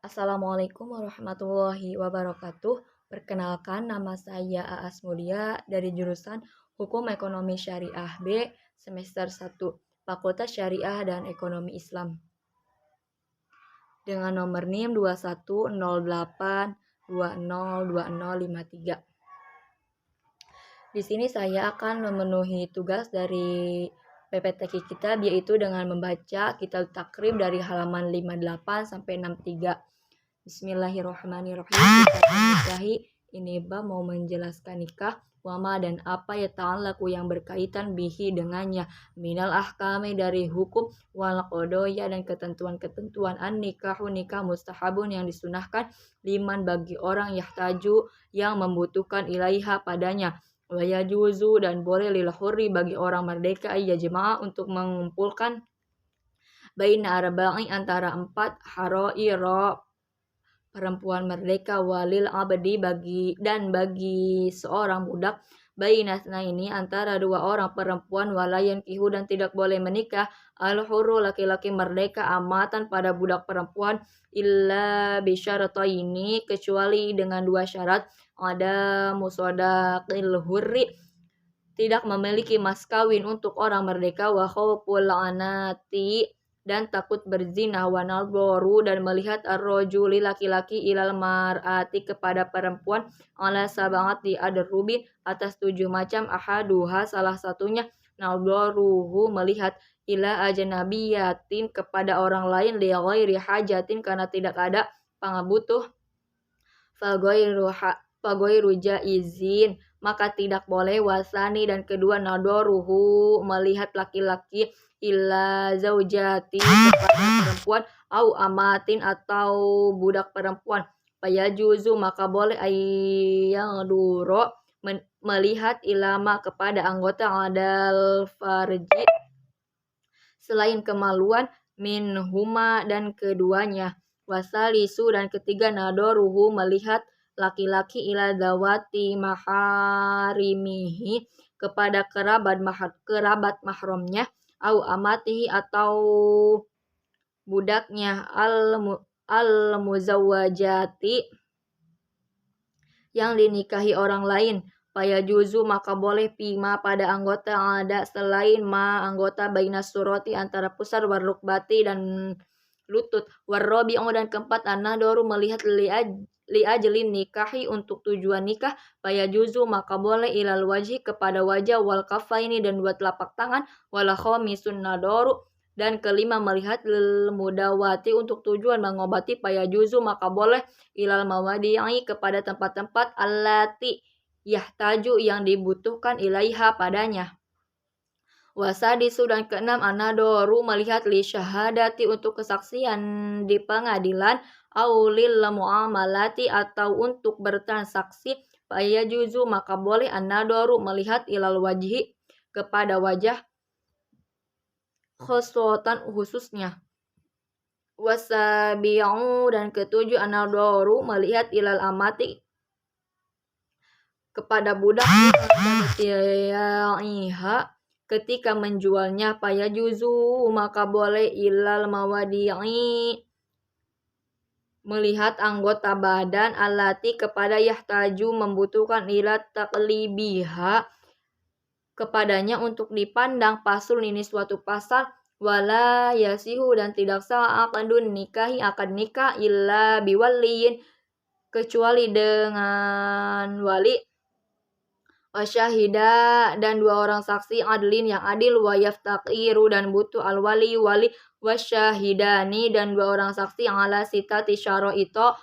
Assalamualaikum warahmatullahi wabarakatuh. Perkenalkan, nama saya Aas Mulia dari jurusan Hukum Ekonomi Syariah B, semester 1, Fakultas Syariah dan Ekonomi Islam. Dengan nomor NIM 2108202053. Di sini saya akan memenuhi tugas dari PPTQ Kitab, yaitu dengan membaca Kitab Takrib dari halaman 58 sampai 63. Bismillahirrahmanirrahim. Kitab nikahi ini bab mau menjelaskan nikah, wama dan apa ya ta'alaku yang berkaitan bihi dengannya, minal ahkami dari hukum, wal qodoya dan ketentuan-ketentuan. An nikahu nikah mustahabun yang disunahkan, liman bagi orang yahtaju yang membutuhkan ilaiha padanya, wayajuzu dan boleh lil hurri bagi orang merdeka jemaah untuk mengumpulkan baina arba'i antara 4 haroiro perempuan merdeka, walil abdi bagi seorang budak, bainasna ini antara 2 orang perempuan, walayan kihu dan tidak boleh menikah, al huru laki-laki merdeka amatan pada budak perempuan, illa bisyarataini kecuali dengan 2 syarat, ada musodaqil hurri tidak memiliki mas kawin untuk orang merdeka, wa khauful anati dan takut berzina, wa nadharu dan melihat ar-rajuli laki-laki ilal mar'ati kepada perempuan, ala sab'ati adrubi atas 7 macam, ahaduha salah satunya, nadharuhu melihat, ila ajnabiyatin kepada orang lain, li ghairi hajatin karena tidak ada pangabutuh, faghairu jaizin maka tidak boleh, wasani dan kedua, nadoruhu melihat laki-laki, illa zaujati kepada perempuan, au amatin atau budak perempuan, fayajuzu maka boleh, ayang duro melihat ilama kepada anggota adal farji selain kemaluan, min huma dan keduanya, wasalisu dan ketiga, nadoruhu melihat laki-laki ila zawati maharimihi kepada kerabat mahramnya, au amatihi atau budaknya, al muzawwajati yang dinikahi orang lain, fayajuzu maka boleh, pima pada anggota ada selain anggota bainas surati antara pusar, warukbati dan lutut, warrobi'u dan keempat, an-nadoru melihat li ajlin nikahi untuk tujuan nikah, fayajuzu maka boleh, ilal wajhi kepada wajah, wal kafaini dan 2 telapak tangan, wal khamisun nadoru dan kelima melihat, lil mudawati untuk tujuan mengobati, fayajuzu maka boleh, ilal mawadi'i kepada tempat-tempat, allati yahtaju yang dibutuhkan, ilaiha padanya. Wasadisu dan keenam, anadoru melihat, li syahadati untuk kesaksian di pengadilan, au lil muamalati atau untuk bertransaksi, fayajuzu maka boleh, anadoru melihat, ilal wajhi kepada wajah, khosotan khususnya. Wasabi'u dan ketujuh, anadoru melihat, ilal amati kepada budak, ketika menjualnya, fayajuzu maka boleh, ilal mawadi'i melihat anggota badan, alati kepada yahtaju membutuhkan, ila taqlibiha kepadanya untuk dipandang, pasul ini suatu pasal, wala yasihu dan tidak sah aqdun nikahi akad nikah, illa biwaliyin kecuali dengan wali, wasyahida dan 2 orang saksi, adlin yang adil, wa yaftaqiru dan butuh al wali wasyahidani dan 2 orang saksi, ala sitati syaraito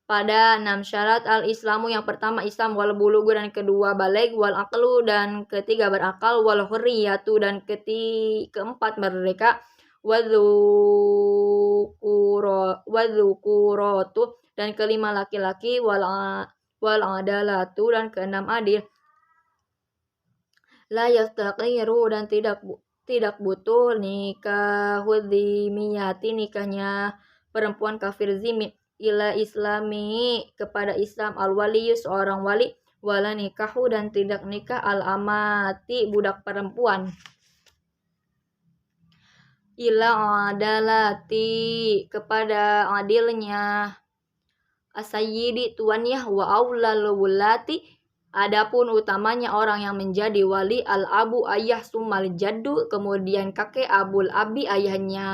pada 6 syarat, al islamu yang pertama Islam, wal bulugu dan kedua baligh, wal aqlu dan ketiga berakal, wal hurriyatu dan keempat merdeka, wadzukuratu dan kelima laki-laki, wal adalatu dan keenam adil, la yastaqiru dan tidak butuh, nikahul dhimiyati nikahnya perempuan kafir zimmi, ila islami kepada Islam, al waliyu seorang wali, wala nikahu dan tidak nikah, al amati budak perempuan. ila adalati kepada adilnya asayyidi tuannya wa aulal wulati adapun utamanya orang yang menjadi wali al abu ayah sumal jaddu kemudian kakek abul abi ayahnya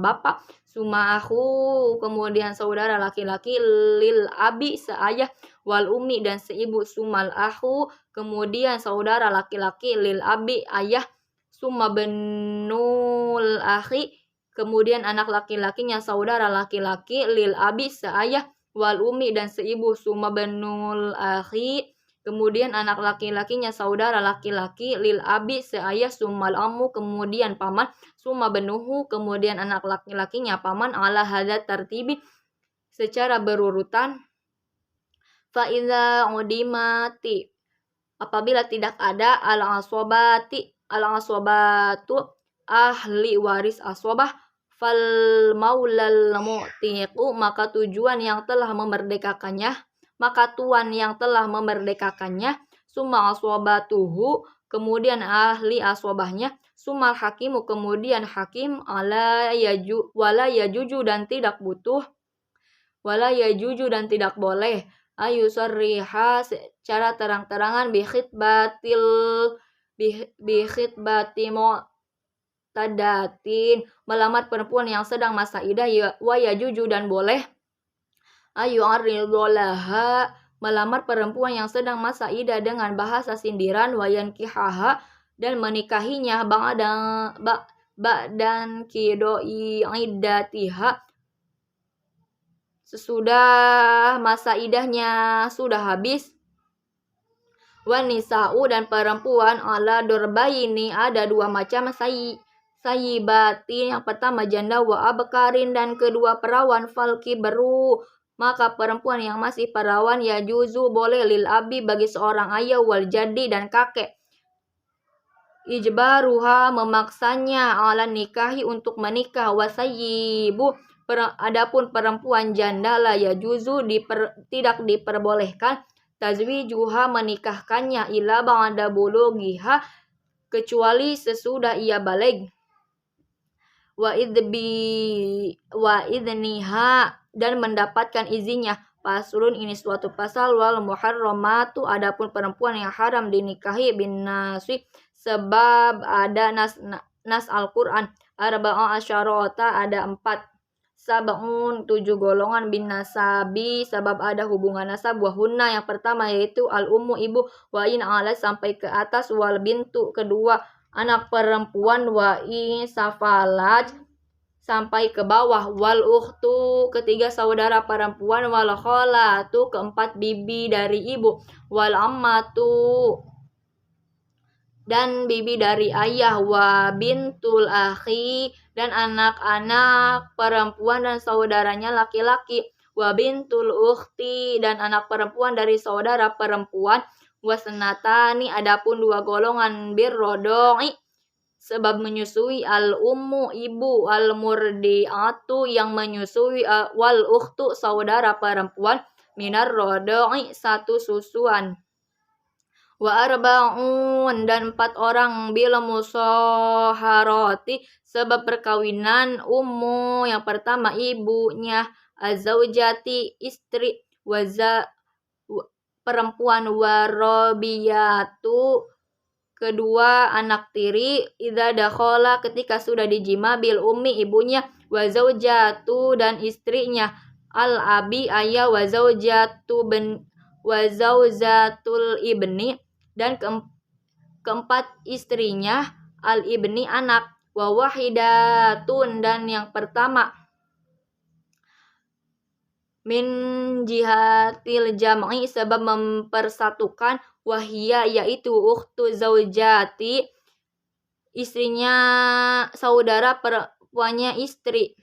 bapak suma aku kemudian saudara laki-laki lil abi seayah wal umi dan seibu sumal aku kemudian saudara laki-laki lil abi ayah summa benul akhi kemudian anak laki-lakinya saudara laki-laki lil abi seayah wal umi dan seibu summa benul akhi kemudian anak laki-lakinya saudara laki-laki lil abi seayah summal ammu kemudian paman summa benuhu kemudian anak laki-lakinya paman ala hadza tartibi secara berurutan fa iza udimati apabila tidak ada al asobatu ahli waris asobah fal maulal mu'tiqu maka tuan yang telah memerdekakannya summa asobatuhu kemudian ahli asobahnya summal hakimu kemudian hakim wala yajuju dan tidak boleh ayu sarriha secara terang-terangan bikhitbati tadatin melamar perempuan yang sedang masa idah wa yajuju dan boleh ayu aridolaha melamar perempuan yang sedang masa idah dengan bahasa sindiran wa yankihaha dan menikahinya ba'dan kidoi iddatiha sesudah masa idahnya sudah habis wanisa'u dan perempuan ala durbaini ada dua macam sayyibati yang pertama janda wa abkarin dan kedua perawan falki beru maka perempuan yang masih perawan ya juzu boleh lil abi bagi seorang ayah wal jadi dan kakek ijbaruha memaksanya ala nikahi untuk menikah wasayyibu adapun perempuan janda la ya juzu tidak diperbolehkan tazwijuha menikahkannya ila ba'da bulughiha kecuali sesudah ia baligh wa idniha dan mendapatkan izinnya paslun ini suatu pasal wal muharramatu adapun perempuan yang haram dinikahi bin nasi sebab ada nas Al-Qur'an arba'a asyarata ada 4 sab'un 7 golongan bin nasabi sebab ada hubungan nasab wahunna yang pertama yaitu al-ummu ibu wa in ala sampai ke atas wal bintu kedua anak perempuan wa in safalaj sampai ke bawah wal ukhtu ketiga saudara perempuan wal khalatu keempat bibi dari ibu wal ammatu dan bibi dari ayah wa bintul akhi dan anak-anak perempuan dan saudaranya laki-laki wa bintul ukhti dan anak perempuan dari saudara perempuan wasnatani adapun 2 golongan birrodoi sebab menyusui al ummu ibu al murdiatu yang menyusui wal ukhtu saudara perempuan minar rodoi 1 susuan wa arba'un dan 4 orang bil musaharati sebab perkawinan ummu yang pertama ibunya azaujati istri perempuan warobiyatu kedua anak tiri idza dakhala ketika sudah dijima bil ummi ibunya wazaujatu dan istrinya al abi ayah wazaujatul ibni dan keempat istrinya al ibni anak wa wahidatun dan yang pertama min jihatil jam'i sebab mempersatukan wahia yaitu ukhtu zaujati istrinya saudara perempuannya istri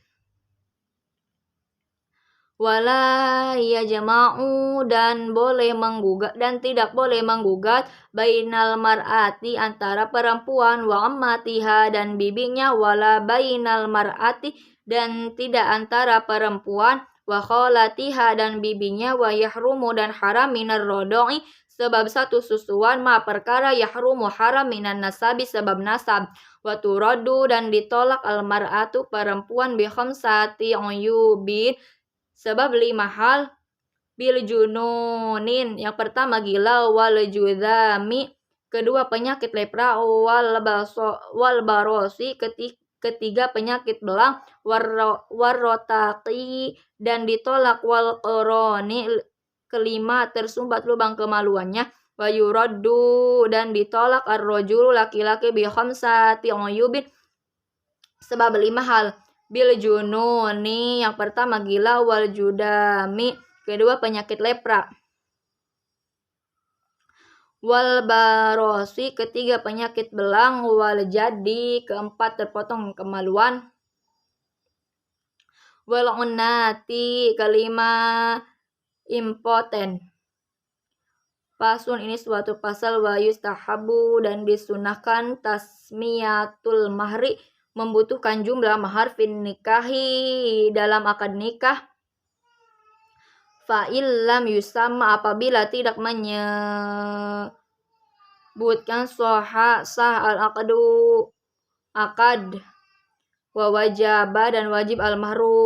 wala ya jama'u dan boleh menggugat dan tidak boleh menggugat bainal mar'ati antara perempuan wa ammatiha dan bibinya wala bainal mar'ati dan tidak antara perempuan wa khalatiha dan bibinya wa yahrumu dan haram minar rodoi sebab satu susuan ma perkara yahrumu haram minan nasabi sebab nasab wa turaddu dan ditolak al-mar'atu perempuan bi khamsati uyubin sebab 5 hal bil jununin yang pertama gila wal judami kedua penyakit lepra wal barosi ketiga penyakit belang warrotaki dan ditolak wal quroni kelima tersumbat lubang kemaluannya wayuraddu dan ditolak ar-rajulu laki-laki bi khamsati uyubin sebab 5 hal bil jununi yang pertama gila wal judami kedua penyakit lepra wal barosi ketiga penyakit belang wal jadi keempat terpotong kemaluan wal unnati kelima impoten. Pasun ini suatu pasal wa yustahabu dan disunahkan tasmiyatul mahri membutuhkan jumlah mahar fin nikahi dalam akad nikah fa illam yusamma apabila tidak menyebutkan sah al aqdu akad wa wajaba dan wajib al mahru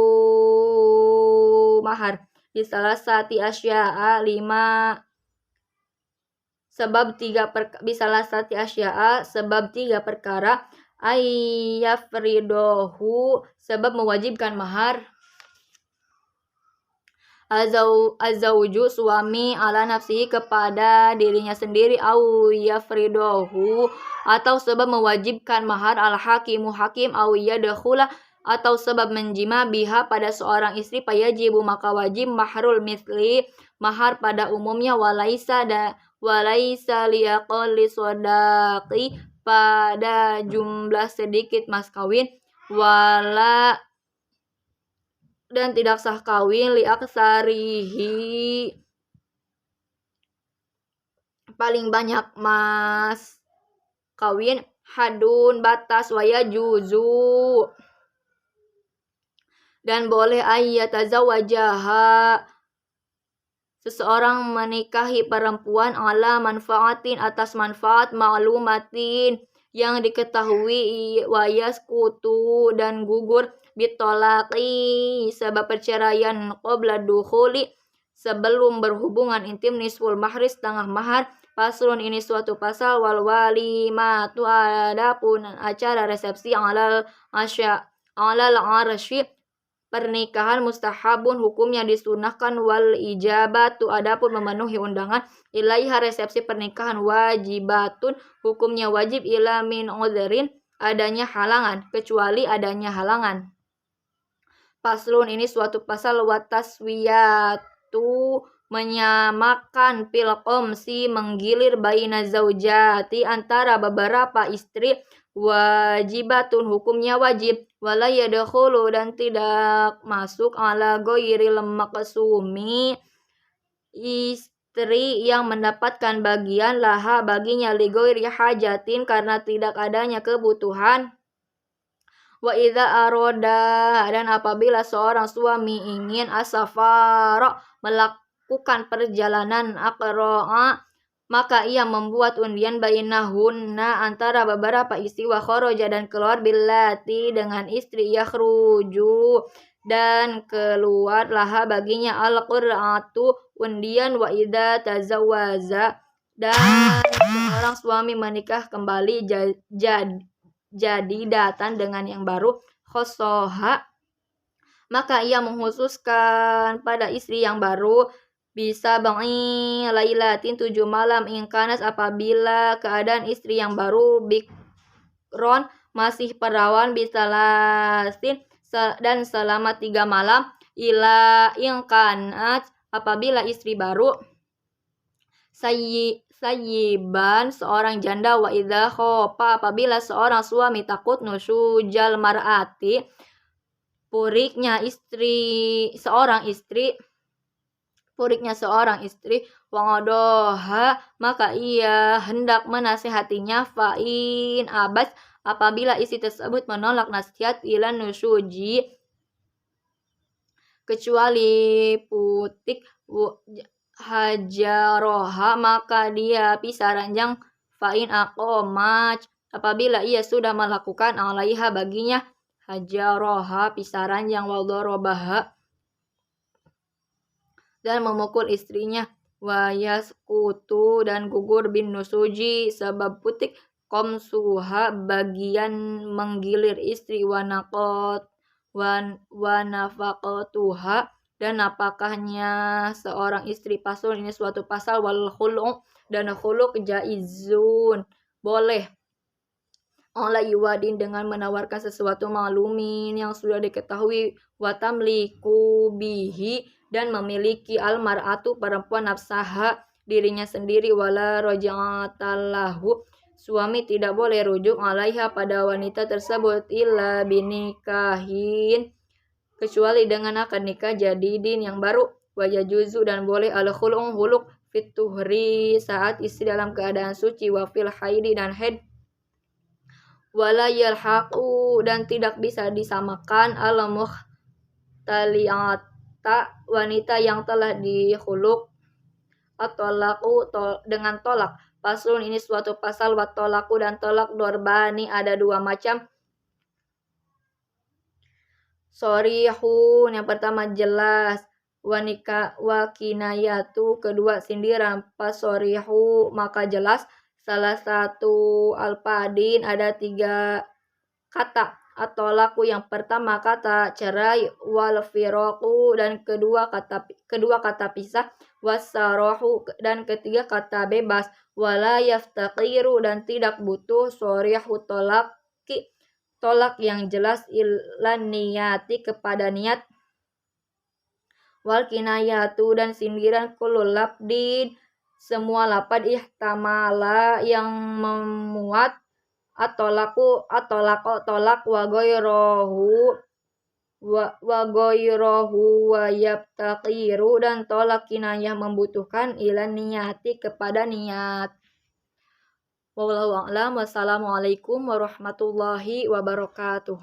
mahar di salah satu asya'a 5 sebab 3 bisalah satu asya'a sebab 3 perkara ayyafridohu sebab mewajibkan mahar azauju suami ala nafsihi kepada dirinya sendiri au yafridohu atau sebab mewajibkan mahar al hakimu hakim au yadkhula atau sebab menjima biha pada seorang istri payajibu maka wajib mahrul mithli mahar pada umumnya walaisa liaqalli sodaqi pada jumlah sedikit mas kawin wala dan tidak sah kawin liaksarihi paling banyak mas kawin hadun batas waya juzu dan boleh ayyatazawajaha seseorang menikahi perempuan ala manfaatin atas manfaat ma'lumatin yang diketahui wayaskutu dan gugur bitolaki sebab perceraian qabla dukhuli sebelum berhubungan intim nisful mahri setengah mahar. Paslun ini suatu pasal wal walimatu adapun acara resepsi alal arsy pernikahan mustahabun hukumnya disunahkan wal ijabatu adapun memenuhi undangan ilaiha resepsi pernikahan wajibatun hukumnya wajib ila min udhrin adanya halangan kecuali adanya halangan. Paslun ini suatu pasal wataswiyatu menyamakan pil qomsi menggilir baina zaujati antara beberapa istri wajibatun hukumnya wajib wala yadkhulu dan tidak masuk ala ghairil maqsumi istri yang mendapatkan bagian laha baginya li ghairi hajatin karena tidak adanya kebutuhan. Wa idza aroda dan apabila seorang suami ingin asafara melakukan perjalanan aqra'a maka ia membuat undian bainahunna antara beberapa istri wa kharaja dan keluar billati dengan istri yakhruju dan keluar laha baginya al-qur'atu undian wa idza tazawwaza dan seorang suami menikah kembali jadi datang dengan yang baru khosoha maka ia menghususkan pada istri yang baru bisa bangi lailatin 7 malam ingkanas apabila keadaan istri yang baru bikron masih perawan bisa lasin dan selama 3 malam ila ingkanat apabila istri baru sayyiban seorang janda wa idza khofa apabila seorang suami takut nusujal mar'ati puriknya seorang istri wangodoha maka ia hendak menasihatinya fa'in abas apabila istri tersebut menolak nasihat ila nusuji kecuali putik hajaroha maka dia pisah ranjang, fa'in aqomaj apabila ia sudah melakukan alaiha baginya hajaroha pisah ranjang, wadorobaha dan memukul istrinya, wayaskutu dan gugur bin nusuji sebab putik, komsuha bagian menggilir istri, wanafaqatuha dan napakahnya seorang istri. Pasal ini suatu pasal, wal khulu' dan khulu' jaizun boleh oleh yuwadin dengan menawarkan sesuatu maklumin yang sudah diketahui, watamliku bihi dan memiliki almar'atu perempuan nafsaha dirinya sendiri, wala roja'atallahu suami tidak boleh rujuk alaiha pada wanita tersebut, illa binikahin kecuali dengan akad nikah jadidin yang baru, wajajuzu dan boleh al-khulu' huluk fituhri saat istri dalam keadaan suci, wafil haidi dan haid, wala yalhaqu dan tidak bisa disamakan al-mukhtali'ata wanita yang telah dikhuluk at-tolaku dengan tolak. Paslun ini suatu pasal, wat-tolaku dan tolak dorbani ada dua macam. Sorihun yang pertama jelas, wakinayatu kedua sindiran. Pasorihu maka jelas. Salah satu alpadin ada 3 kata. At-tolaku yang pertama kata cerai, wal firoku dan kedua kata pisah, wasarohu dan ketiga kata bebas, wala yaftaqiru dan tidak butuh sorihu tolak yang jelas, ilan niyati kepada niat, wal kinayatu dan sindiran kulul labdin semua lapad ihtamala yang memuat, atolako tolak, wa goyrohu wa yabtaqiru dan tolak kinayah membutuhkan, ilan niyati kepada niat. Wallahu a'lam. Wassalamualaikum warahmatullahi wabarakatuh.